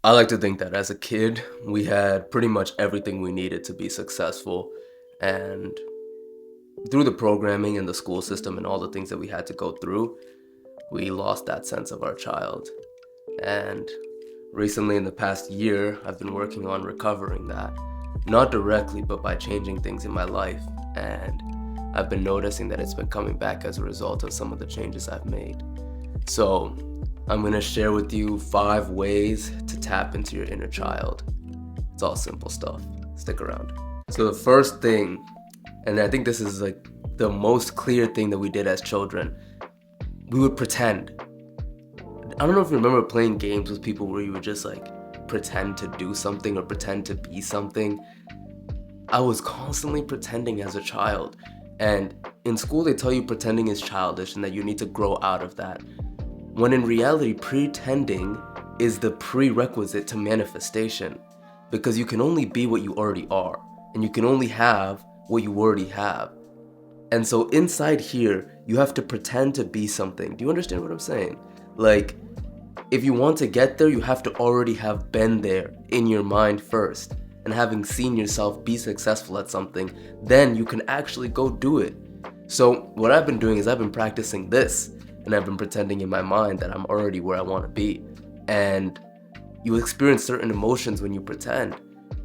I like to think that as a kid, we had pretty much everything we needed to be successful. And through the programming and the school system and all the things that we had to go through, we lost that sense of our child. And recently, in the past year, I've been working on recovering that. Not directly, but by changing things in my life. And I've been noticing that it's been coming back as a result of some of the changes I've made. So, I'm gonna share with you 5 ways to tap into your inner child. It's all simple stuff. Stick around. So, the first thing, and I think this is like the most clear thing that we did as children, we would pretend. I don't know if you remember playing games with people where you would just like pretend to do something or pretend to be something. I was constantly pretending as a child. And in school, they tell you pretending is childish and that you need to grow out of that. When in reality, pretending is the prerequisite to manifestation, because you can only be what you already are, and you can only have what you already have. And so inside here, you have to pretend to be something. Do you understand what I'm saying? Like, if you want to get there, you have to already have been there in your mind first. And having seen yourself be successful at something, then you can actually go do it. So what I've been doing is I've been practicing this, and I've been pretending in my mind that I'm already where I want to be. And you experience certain emotions when you pretend.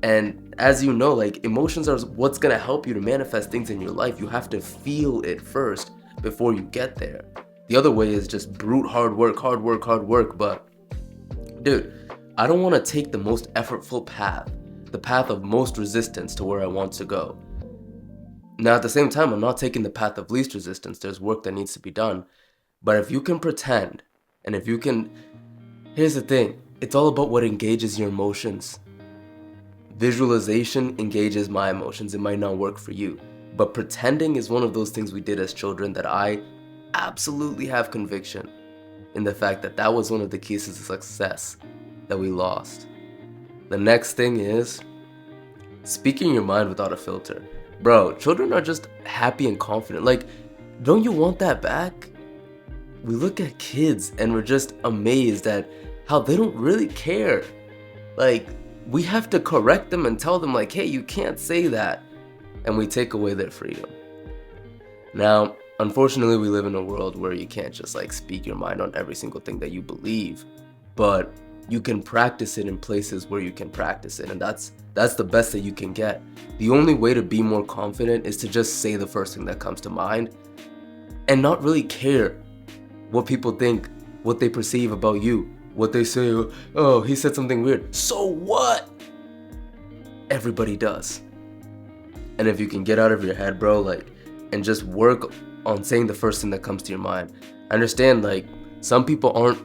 And as you know, like, emotions are what's going to help you to manifest things in your life. You have to feel it first before you get there. The other way is just brute hard work. But dude, I don't want to take the most effortful path, the path of most resistance to where I want to go. Now, at the same time, I'm not taking the path of least resistance. There's work that needs to be done. But if you can pretend, and if you can, here's the thing, it's all about what engages your emotions. Visualization engages my emotions. It might not work for you. But pretending is one of those things we did as children that I absolutely have conviction in the fact that that was one of the keys to success that we lost. The next thing is speaking your mind without a filter. Bro, children are just happy and confident. Like, don't you want that back? We look at kids and we're just amazed at how they don't really care. Like, we have to correct them and tell them like, hey, you can't say that. And we take away their freedom. Now, unfortunately, we live in a world where you can't just like speak your mind on every single thing that you believe, but you can practice it in places where you can practice it, and that's the best that you can get. The only way to be more confident is to just say the first thing that comes to mind and not really care what people think, what they perceive about you, what they say, oh, he said something weird. So what? Everybody does. And if you can get out of your head, bro, like, and just work on saying the first thing that comes to your mind. I understand, like, some people aren't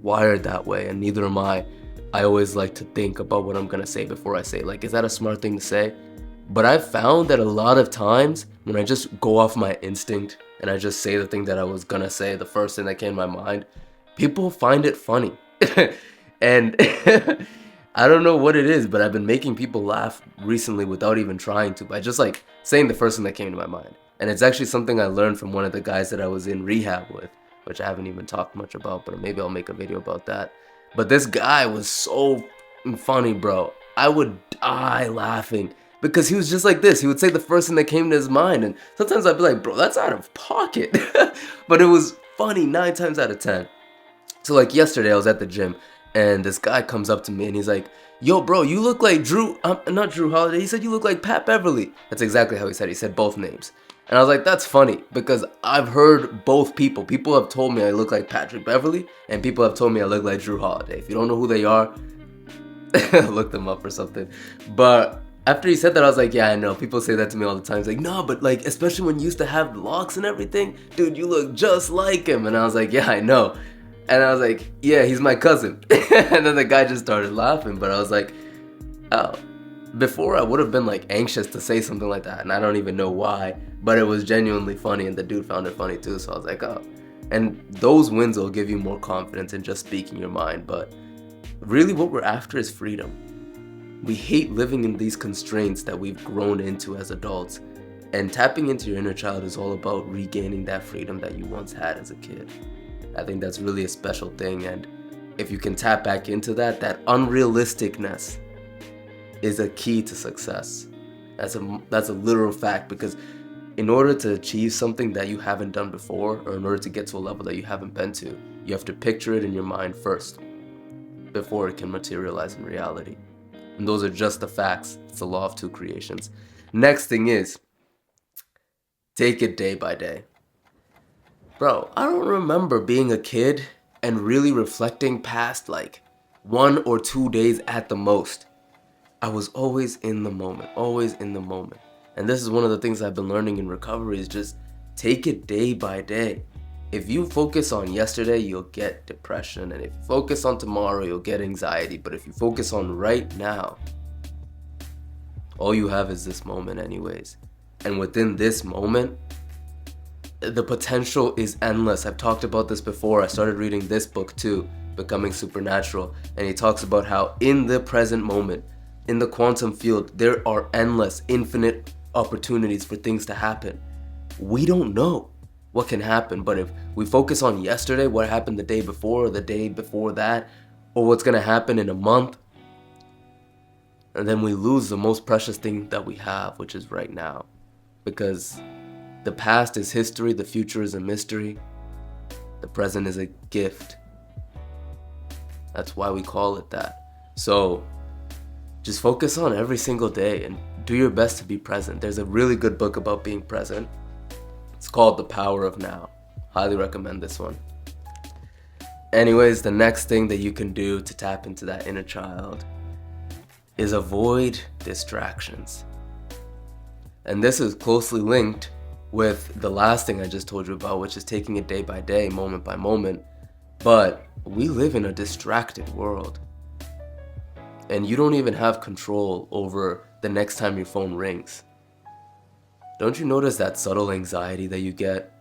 wired that way, and neither am I. I always like to think about what I'm gonna say before I say, like, is that a smart thing to say? But I've found that a lot of times when I just go off my instinct and I just say the thing that I was gonna say, the first thing that came to my mind, people find it funny. And I don't know what it is, but I've been making people laugh recently without even trying to, by just like saying the first thing that came to my mind. And it's actually something I learned from one of the guys that I was in rehab with, which I haven't even talked much about, but maybe I'll make a video about that. But this guy was so funny, bro. I would die laughing because he was just like this. He would say the first thing that came to his mind, and sometimes I'd be like, bro, that's out of pocket. But it was funny 9 times out of 10. So like yesterday, I was at the gym, and this guy comes up to me and he's like, yo, bro, you look like not Drew Holiday. He said you look like Pat Beverly. That's exactly how he said it. He said both names. And I was like, that's funny, because I've heard both people. People have told me I look like Patrick Beverly, and people have told me I look like Drew Holiday. If you don't know who they are, look them up or something. But after he said that, I was like, yeah, I know. People say that to me all the time. It's like, no, but like, especially when you used to have locks and everything, dude, you look just like him. And I was like, yeah, I know. And I was like, yeah, he's my cousin. And then the guy just started laughing, but I was like, oh. Before I would have been like anxious to say something like that, and I don't even know why, but it was genuinely funny, and the dude found it funny too, so I was like, oh. And those wins will give you more confidence in just speaking your mind, but really what we're after is freedom. We hate living in these constraints that we've grown into as adults, and tapping into your inner child is all about regaining that freedom that you once had as a kid. I think that's really a special thing, and if you can tap back into that, that unrealisticness is a key to success. That's a literal fact, because in order to achieve something that you haven't done before, or in order to get to a level that you haven't been to, you have to picture it in your mind first before it can materialize in reality. And those are just the facts. It's the law of two creations. Next thing is, take it day by day. Bro, I don't remember being a kid and really reflecting past like 1 or 2 days at the most. I was always in the moment, always in the moment. And this is one of the things I've been learning in recovery, is just take it day by day. If you focus on yesterday, you'll get depression. And if you focus on tomorrow, you'll get anxiety. But if you focus on right now, all you have is this moment anyways. And within this moment, the potential is endless. I've talked about this before. I started reading this book too, Becoming Supernatural. And he talks about how in the present moment, in the quantum field, there are endless, infinite opportunities for things to happen. We don't know what can happen, but if we focus on yesterday, what happened the day before, or the day before that, or what's going to happen in a month, and then we lose the most precious thing that we have, which is right now. Because the past is history, the future is a mystery, the present is a gift. That's why we call it that. So just focus on every single day and do your best to be present. There's a really good book about being present. It's called The Power of Now. Highly recommend this one. Anyways, the next thing that you can do to tap into that inner child is avoid distractions. And this is closely linked with the last thing I just told you about, which is taking it day by day, moment by moment. But we live in a distracted world. And you don't even have control over the next time your phone rings. Don't you notice that subtle anxiety that you get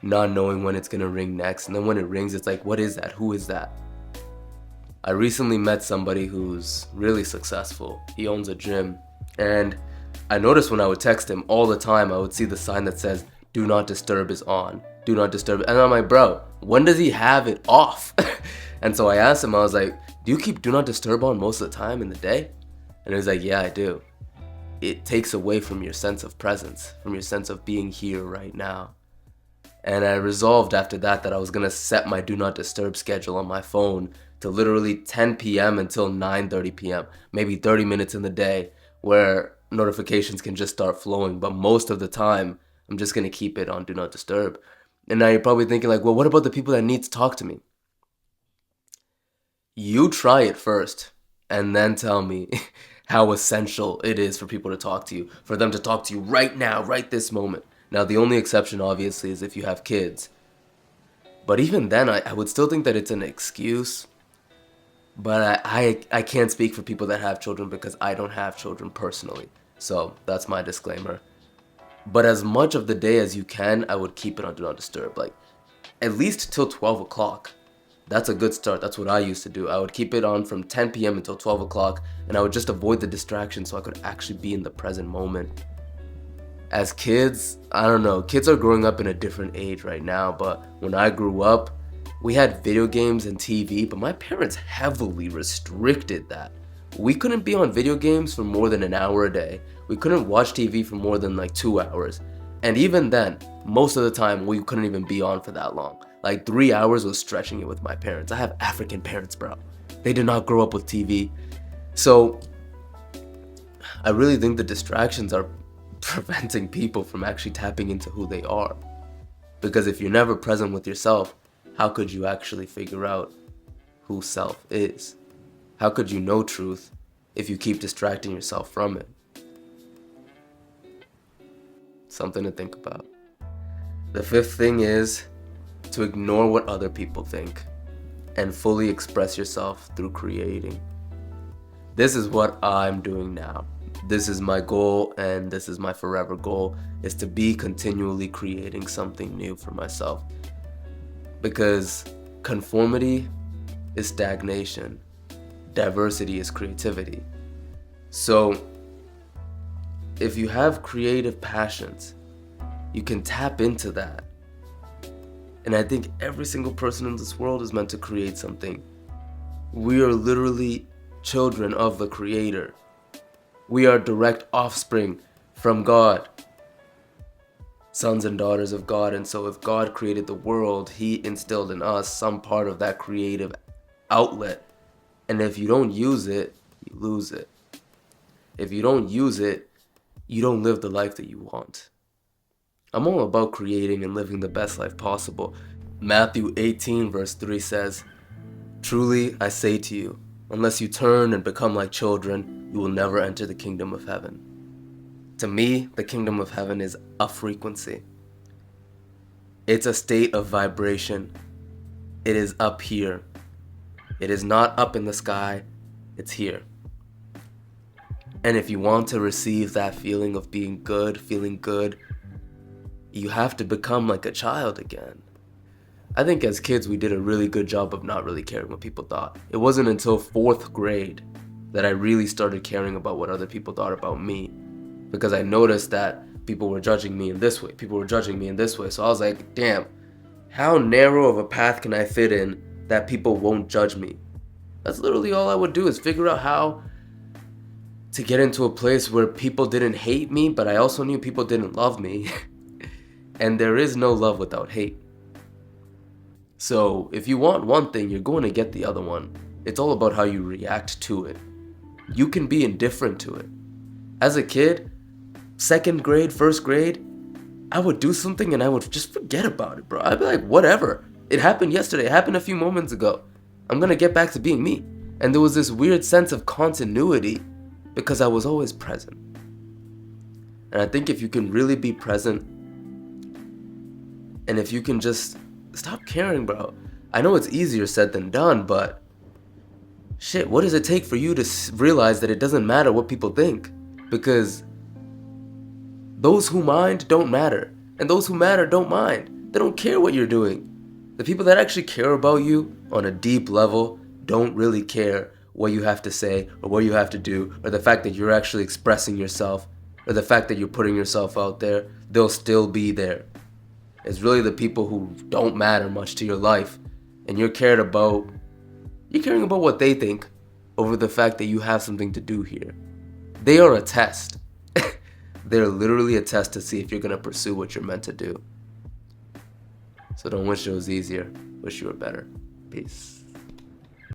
not knowing when it's gonna ring next? And then when it rings, it's like, what is that? Who is that? I recently met somebody who's really successful. He owns a gym. And I noticed when I would text him all the time, I would see the sign that says, "Do not disturb" is on. Do not disturb. And I'm like, bro, when does he have it off? And so I asked him, I was like, do you keep do not disturb on most of the time in the day? And he was like, yeah, I do. It takes away from your sense of presence, from your sense of being here right now. And I resolved after that I was gonna set my do not disturb schedule on my phone to literally 10 p.m. until 9:30 p.m. Maybe 30 minutes in the day where notifications can just start flowing. But most of the time, I'm just gonna keep it on do not disturb. And now you're probably thinking like, well, what about the people that need to talk to me? You try it first and then tell me how essential it is for people to talk to you, for them to talk to you right now, right this moment. Now, the only exception, obviously, is if you have kids. But even then, I would still think that it's an excuse. But I can't speak for people that have children because I don't have children personally. So that's my disclaimer. But as much of the day as you can, I would keep it on Do Not Disturb. Like, at least till 12 o'clock. That's a good start. That's what I used to do. I would keep it on from 10 p.m. until 12 o'clock, and I would just avoid the distractions so I could actually be in the present moment. As kids, I don't know, kids are growing up in a different age right now, but when I grew up, we had video games and TV, but my parents heavily restricted that. We couldn't be on video games for more than an hour a day. We couldn't watch TV for more than like 2 hours. And even then, most of the time, we couldn't even be on for that long. Like 3 hours was stretching it with my parents. I have African parents, bro. They did not grow up with TV. So I really think the distractions are preventing people from actually tapping into who they are. Because if you're never present with yourself, how could you actually figure out who self is? How could you know truth if you keep distracting yourself from it? Something to think about. The fifth thing is to ignore what other people think and fully express yourself through creating. This is what I'm doing now. This is my goal, and this is my forever goal, is to be continually creating something new for myself. Because conformity is stagnation. Diversity is creativity. So if you have creative passions, you can tap into that. And I think every single person in this world is meant to create something We are literally children of the Creator. We are direct offspring from God, sons and daughters of God. And so if God created the world, He instilled in us some part of that creative outlet. And if you don't use it, you lose it. If you don't use it, you don't live the life that you want. I'm all about creating and living the best life possible. Matthew 18 verse 3 says, "Truly I say to you, unless you turn and become like children, you will never enter the kingdom of heaven." To me, the kingdom of heaven is a frequency. It's a state of vibration. It is up here. It is not up in the sky. It's here. And if you want to receive that feeling of being good, feeling good, you have to become like a child again. I think as kids we did a really good job of not really caring what people thought. It wasn't until 4th grade that I really started caring about what other people thought about me, because I noticed that people were judging me in this way, people were judging me in this way. So I was like, damn, how narrow of a path can I fit in that people won't judge me? That's literally all I would do, is figure out how to get into a place where people didn't hate me, but I also knew people didn't love me. And there is no love without hate. So if you want one thing, you're going to get the other one. It's all about how you react to it. You can be indifferent to it. As a kid, 2nd grade, 1st grade, I would do something and I would just forget about it, bro. I'd be like, whatever. It happened yesterday. It happened a few moments ago. I'm going to get back to being me. And there was this weird sense of continuity because I was always present. And I think if you can really be present, and if you can just stop caring, bro. I know it's easier said than done, but shit, what does it take for you to realize that it doesn't matter what people think? Because those who mind don't matter, and those who matter don't mind. They don't care what you're doing. The people that actually care about you on a deep level don't really care what you have to say or what you have to do, or the fact that you're actually expressing yourself, or the fact that you're putting yourself out there. They'll still be there. It's really the people who don't matter much to your life, and you're caring about what they think over the fact that you have something to do here. They are a test. They're literally a test to see if you're going to pursue what you're meant to do. So don't wish it was easier. Wish you were better. Peace.